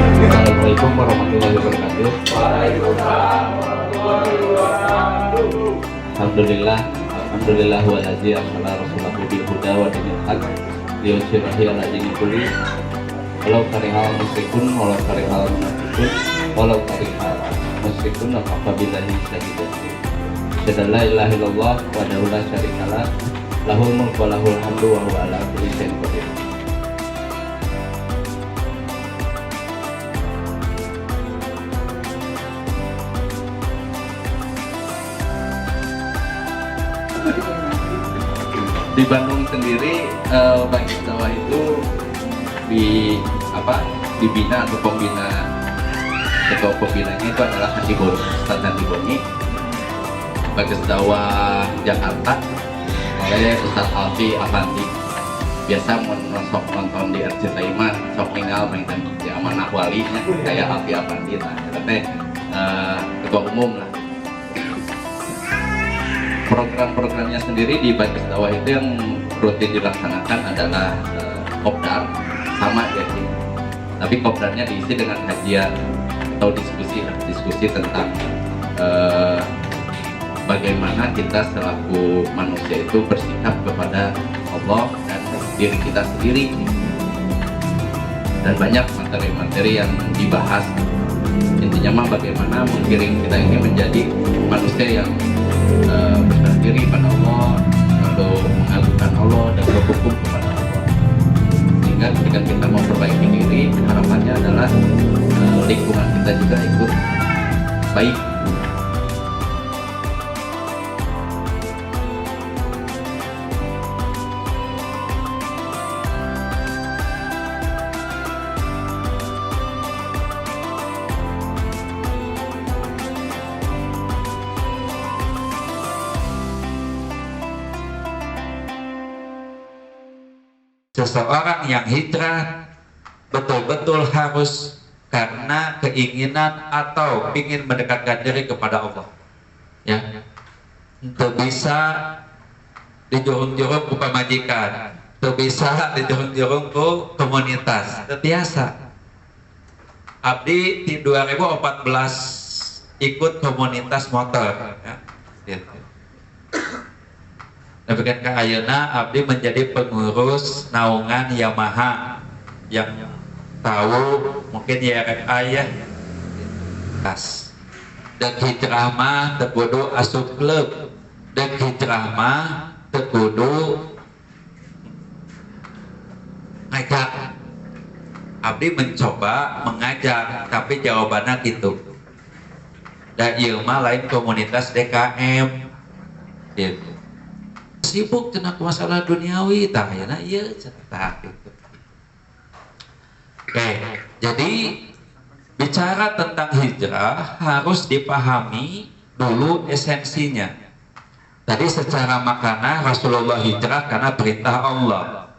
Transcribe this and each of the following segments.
Assalamualaikum warahmatullahi wabarakatuh. Alhamdulillah, alhamdulillah waladzi arsala rasulahu bil huda wa dinil haq liyudhhirahu 'ala dini kulli walau karihal musyrikun walau karihal munafiqun walau karihal musyrikun fa billahi syahidan. Asyhadu an la ilaha illallah wahdahu la syarikalah lahul mulku wa lahul hamdu wa huwa 'ala kulli syai'in qadir. Di Bandung sendiri Bangkit Dakwah itu dibina atau ketua pembinanya itu adalah Ustaz Handi Boni. Bangkit Dakwah Jakarta oleh Ustaz Alfi Afandi. Biasa sok nonton di RCTI sok tinggal main di amanah walinya kayak Alfi Afandi lah, ketua umum lah. Program-programnya sendiri di Bangkit Dakwah itu yang rutin dilaksanakan adalah kopdar sama ya sih. Tapi kopdarnya diisi dengan kajian atau diskusi tentang bagaimana kita selaku manusia itu bersikap kepada Allah dan diri kita sendiri. Dan banyak materi-materi yang dibahas. Intinya mah bagaimana menggiring kita ini menjadi manusia yang berserah diri pada Allah, lalu mengagungkan Allah dan berhukum kepada Allah. Sehingga ketika kita memperbaiki diri, harapannya adalah lingkungan kita juga ikut baik. Seseorang yang hijrah betul-betul harus karena keinginan atau ingin mendekatkan diri kepada Allah, ya. Itu bisa dijurung-jurung ke pemajikan, itu bisa dijurung-jurung ke komunitas. Biasa. Abdi di 2014 ikut komunitas motor, ya. Gitu. Tapi kan ke ayeuna abdi menjadi pengurus naungan Yamaha yang tahu mungkin YRFA ya. Kas. Dan hijrah mah teu kudu asup klub. Dan hijrah mah teu kudu ngajak. Abdi mencoba mengajak tapi jawabannya gitu. Dan ieu mah lain komunitas DKM. Gitu. Sibuk kena masalah duniawi tah ya nah iya cerita gitu. Oke, jadi bicara tentang hijrah harus dipahami dulu esensinya. Tadi secara makna Rasulullah hijrah karena perintah Allah.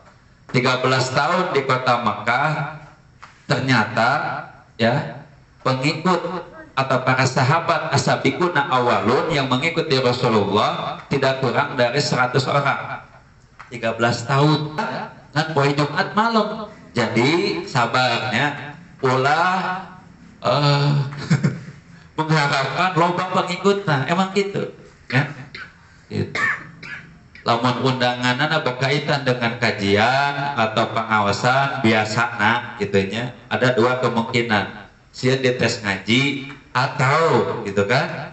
13 tahun di kota Makkah, ternyata ya pengikut atau para sahabat ashabikuna awalun yang mengikuti Rasulullah tidak kurang dari 100 orang. 13 tahun kan poe Jumat malam. Jadi sabarnya ulah mengharapkan loba pengikutna. Emang gitu ya. Gitu. Lamun undanganana berkaitan dengan kajian atau pengawasan biasana gitunya ada dua kemungkinan. Sieun dites ngaji atau gitu kan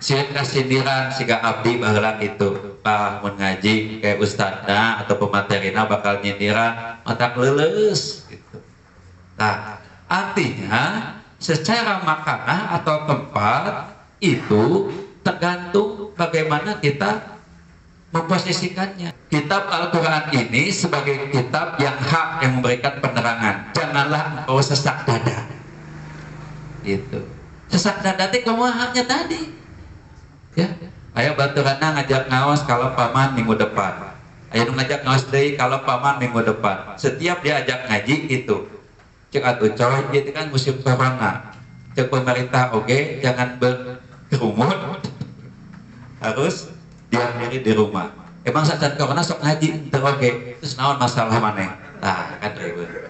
sieun kasindiran siga abdi baheula gitu Pak mun ngaji kayak ustadna atau pematerina bakal nyindiran matak leuleus gitu. Nah artinya secara makna atau tempat itu tergantung bagaimana kita memposisikannya. Kitab Al-Quran ini sebagai kitab yang hak yang memberikan penerangan. Janganlah engkau sesak dada. Gitu. Sesak dada itu kumaha tadi. Ya. Ayo baturana ngajak ngaos kalau paman minggu depan. Ayo ngajak ngaos deui kalau paman minggu depan. Setiap dia ajak ngaji itu. Cek atuh coy itu kan musim corona. Cek pemerintah oke jangan berkerumun. Harus diam diri di rumah. Emang saat corona sok ngaji oke. Terus naon masalah maneh? Nah, kan ribet.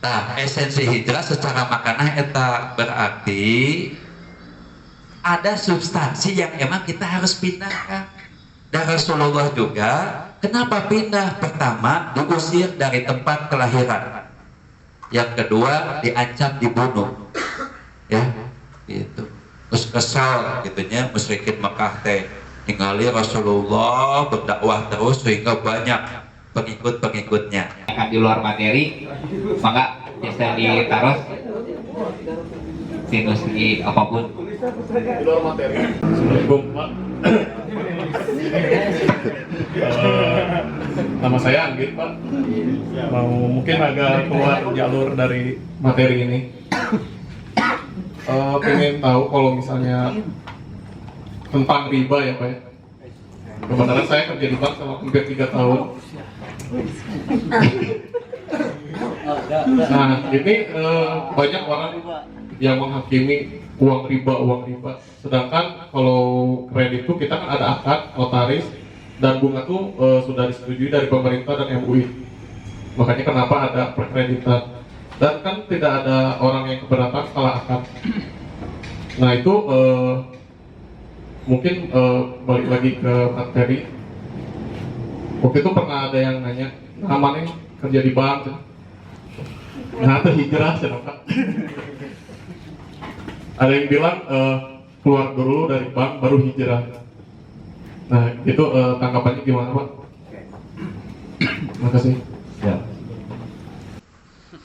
Nah, esensi hijrah secara makanah eta berarti ada substansi yang emang kita harus pindahkan. Dan Rasulullah juga kenapa pindah? Pertama, diusir dari tempat kelahiran. Yang kedua, diancam dibunuh. Ya, gitu. Terus kesal gitunya musyrikin Mekah teh ningali Rasulullah berdakwah terus sehingga banyak pengikut-pengikutnya. Akan di luar materi, maka bisa ditaruh sinus di apapun. Di luar materi. Assalamualaikum Pak. Nama saya Anggit Pak. Mau mungkin agak keluar jalur dari materi ini. Pengen tahu kalau misalnya tentang riba ya Pak ya. Kebetulan saya kerja di bank selama hampir 3 tahun. Nah ini banyak orang yang menghakimi uang riba. Sedangkan kalau kredit itu kita kan ada akad, notaris, dan bunga tuh sudah disetujui dari pemerintah dan MUI. Makanya kenapa ada perkreditan. Dan kan tidak ada orang yang keberatan setelah akad. Nah itu mungkin balik lagi ke materi. Waktu itu pernah ada yang nanya, namanya kerja di bank. Nah ada hijrah Pak. Ada yang bilang keluar dulu dari bank baru hijrah. Nah itu tanggapannya gimana Pak? Terima kasih. Ya.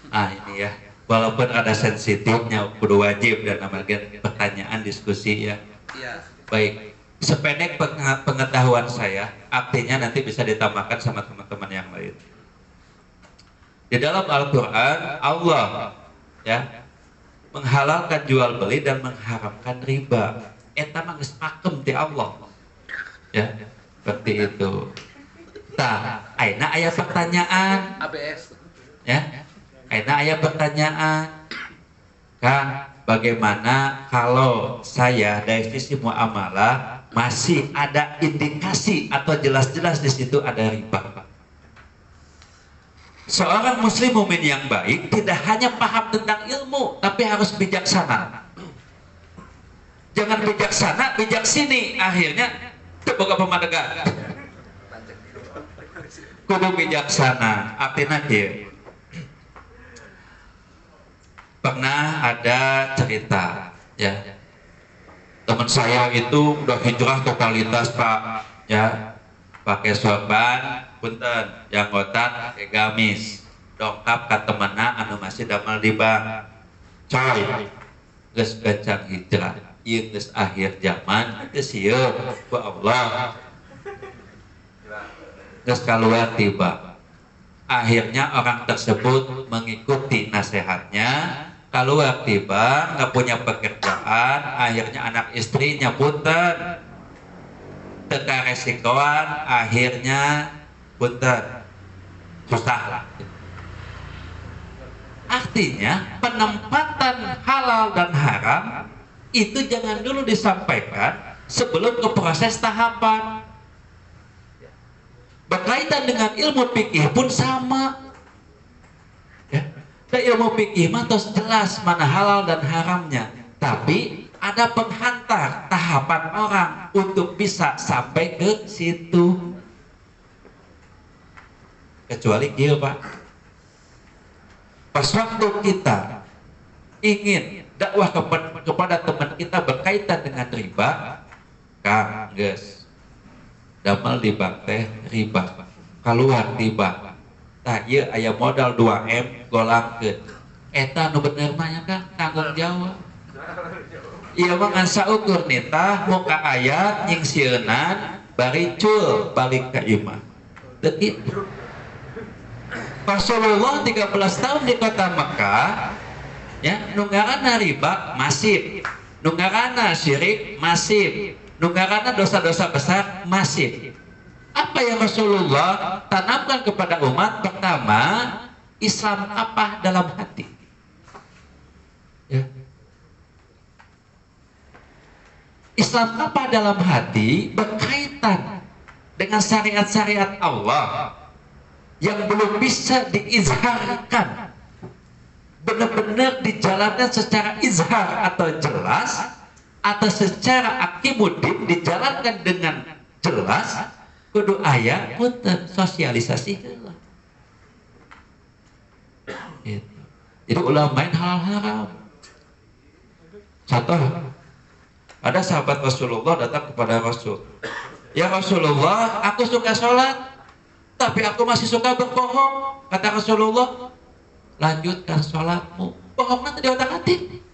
Ini ya, walaupun ada sensitifnya, kudu wajib dan amargan pertanyaan diskusi ya. Baik, sependek pengetahuan saya, artinya nanti bisa ditambahkan sama teman-teman yang lain. Di dalam Al-Quran, Allah ya menghalalkan jual beli dan mengharamkan riba. Eta mah geus pakem ti Allah. Ya, seperti itu. Tah, ayeuna aya pertanyaan. ABS. Ya. Ayeuna aya pertanyaan. Kang, bagaimana kalau saya dari sisi muamalah masih ada indikasi atau jelas-jelas di situ ada riba? Seorang muslim mukmin yang baik tidak hanya paham tentang ilmu, tapi harus bijaksana. Jangan bijaksana, bijak sini. Akhirnya boga pemadegan. Kudu bijaksana. Artinya dia pernah ada cerita ya, teman saya itu udah hijrah totalitas Pak ya, pakai sorban punten janggotan pakai gamis dongkap ka temenna anu masih damel di bank coy geus kencang hijrah ieu geus akhir zaman geus ieu ku Allah geus kaluar tiba. Akhirnya orang tersebut mengikuti nasihatnya, keluar tiba, nggak punya pekerjaan, akhirnya anak istrinya punten, teka resikoan, akhirnya punten, susah lah. Artinya penempatan halal dan haram itu jangan dulu disampaikan sebelum ke proses tahapan. Berkaitan dengan ilmu fikih pun sama. Ya. Dan ilmu fikih mah terus jelas mana halal dan haramnya. Tapi ada penghantar tahapan orang untuk bisa sampai ke situ. Kecuali kieu Pak. Pas waktu kita ingin dakwah kepada teman kita berkaitan dengan riba, Kang geus damel di bank teh riba keluar tiba tah ieu aya modal 2M golangkeun eta nu bener mah nya Kang tanggung jawab ieu mah ngan saukur nitah muka ayat nyingsieunan bari cul balik ka imah teu kitu. Rasulullah 13 tahun di kota Mekah ya nunggarana riba masif, nunggarana syirik masif, nunggarana dosa-dosa besar masif. Apa yang Rasulullah tanamkan kepada umat? Pertama, Islam apa dalam hati. Ya. Islam apa dalam hati berkaitan dengan syariat-syariat Allah yang belum bisa diizharkan benar-benar dijalankan secara izhar atau jelas, atau secara akimuddin dijalankan dengan jelas, kudu aya punten sosialisasi heula. Gitu. Jadi ulah main hal haram. Contoh, ada sahabat Rasulullah datang kepada Rasul. Ya Rasulullah, aku suka sholat, tapi aku masih suka berbohong. Kata Rasulullah, lanjutkan sholatmu. Bohong nanti di otak hati.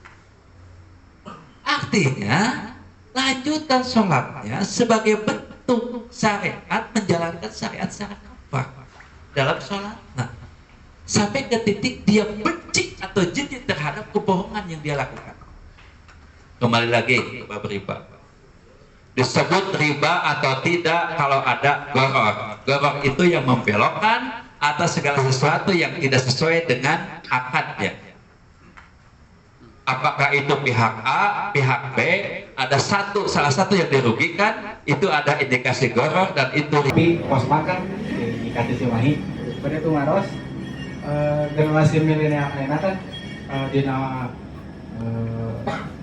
Artinya, lanjutkan sholatnya sebagai bentuk syariat, menjalankan syariat-syariat apa dalam sholat. Nah, sampai ke titik dia benci atau jijik terhadap kebohongan yang dia lakukan. Kembali lagi ke bab riba. Disebut riba atau tidak kalau ada gharar. Gharar itu yang membelokkan atas segala sesuatu yang tidak sesuai dengan akadnya. Apakah itu pihak A, pihak B, ada salah satu yang dirugikan, itu ada indikasi gharar dan itu. Tapi pos makan dikasih Cimahi, pada itu ngaros generasi milenial enak kan di nama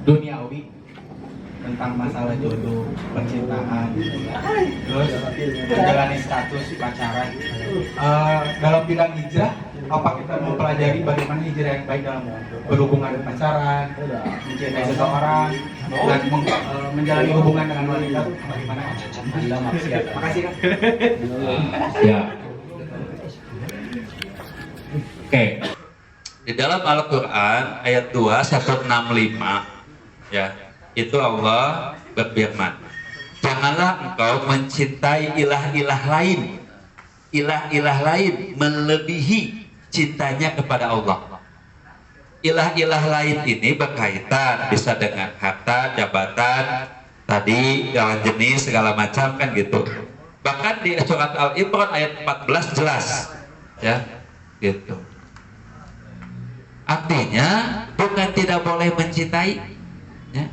duniawi tentang masalah jodoh, percintaan, terus menjalani status pacaran. Dalam bidang hijrah, apa kita mempelajari bagaimana hijrah yang baik dalam berhubungan dengan pacaran, mencintai seseorang, dan menjalani hubungan dengan wanita itu bagaimana? Makasih kan. Ya. Oke. Di dalam Al-Quran ayat 2:165 ya, itu Allah berfirman, janganlah engkau mencintai ilah-ilah lain, ilah-ilah lain melebihi cintanya kepada Allah. Ilah-ilah lain ini berkaitan bisa dengan harta, jabatan, tadi lawan jenis segala macam kan gitu. Bahkan di surat Al-Imran ayat 14 jelas ya gitu. Artinya bukan tidak boleh mencintai ya.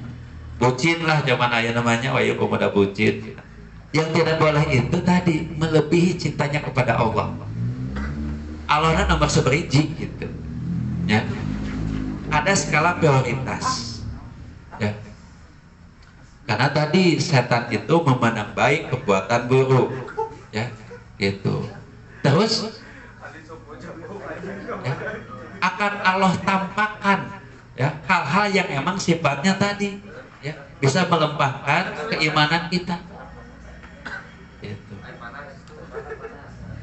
Bucin lah zaman ayah namanya, wah pemuda bucin. Yang tidak boleh itu tadi melebihi cintanya kepada Allah. Allah nomor seberiji gitu ya. Ada skala prioritas ya. Karena tadi setan itu memandang baik perbuatan buruk ya gitu. Terus ya, akan Allah tampakkan ya hal-hal yang emang sifatnya tadi ya bisa melempahkan keimanan kita. Gitu.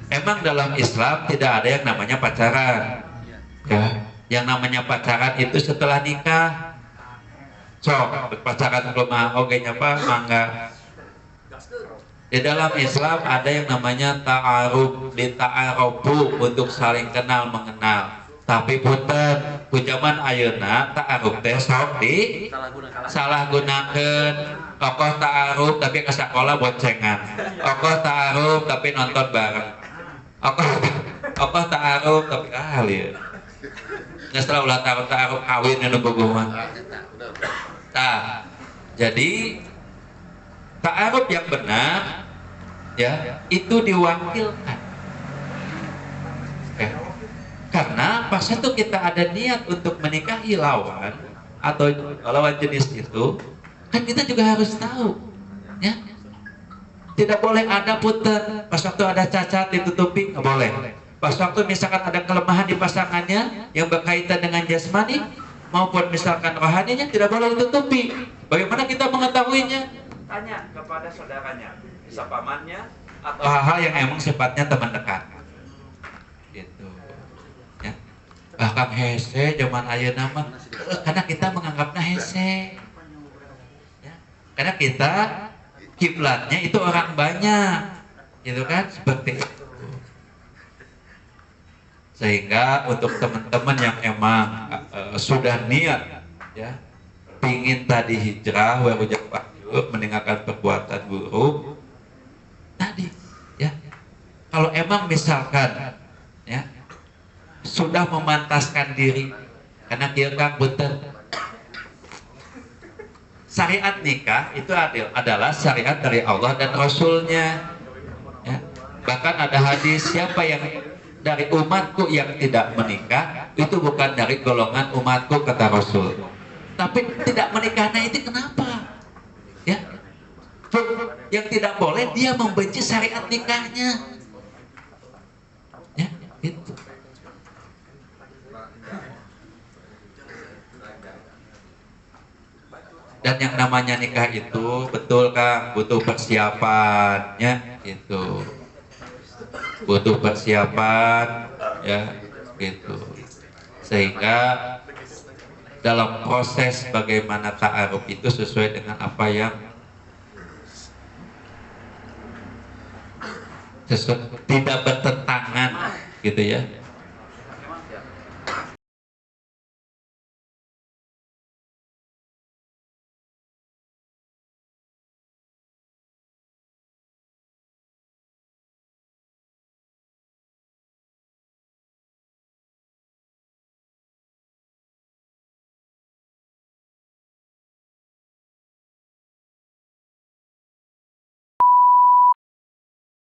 Emang dalam Islam tidak ada yang namanya pacaran ya. Yang namanya pacaran itu setelah nikah. Sok pacaran rumah oke apa mangga. Di dalam Islam ada yang namanya ta'aruf, dita'arofu untuk saling kenal mengenal. Tapi punten ku zaman ayeuna ta'aruf teh sok di salah gunakeun. Tokoh ta'aruf tapi ke sekolah boncengan. Tokoh ta'aruf tapi nonton bareng. Tokoh ta'aruf tapi lieu. Geus tara ulah ta'aruf kawin anu bogohan. Tah. Jadi ta'aruf yang benar ya itu diwakilkan. Karena pas itu kita ada niat untuk menikahi lawan atau lawan jenis itu, kan kita juga harus tahu ya. Tidak boleh ada puter pas waktu ada cacat ditutupi, nggak boleh. Pas waktu misalkan ada kelemahan di pasangannya yang berkaitan dengan jasmani maupun misalkan rohaninya tidak boleh ditutupi. Bagaimana kita mengetahuinya? Tanya kepada saudaranya, bisa pamannya atau hal-hal yang emang sifatnya teman dekat. Gitu. Ya. Bahkan hese zaman ayeuna mah karena kita menganggapnya hese. Ya. Karena kita kiblatnya itu orang banyak. Gitu kan? Seperti itu. Sehingga untuk teman-teman yang emang sudah niat ya pingin tadi hijrah warujak fajur meninggalkan perbuatan buruk tadi ya, kalau emang misalkan ya sudah memantaskan diri karena dia kan betul syariat nikah itu adalah syariat dari Allah dan Rasulnya ya. Bahkan ada hadis siapa yang dari umatku yang tidak menikah itu bukan dari golongan umatku, kata Rasul. Tapi tidak menikahnya itu kenapa? Ya, yang tidak boleh dia membenci syariat nikahnya. Ya, gitu. Dan yang namanya nikah itu betul Kang, butuh persiapannya gitu. Butuh persiapan ya gitu. Sehingga dalam proses bagaimana ta'aruf itu sesuai dengan apa yang tidak bertentangan gitu ya.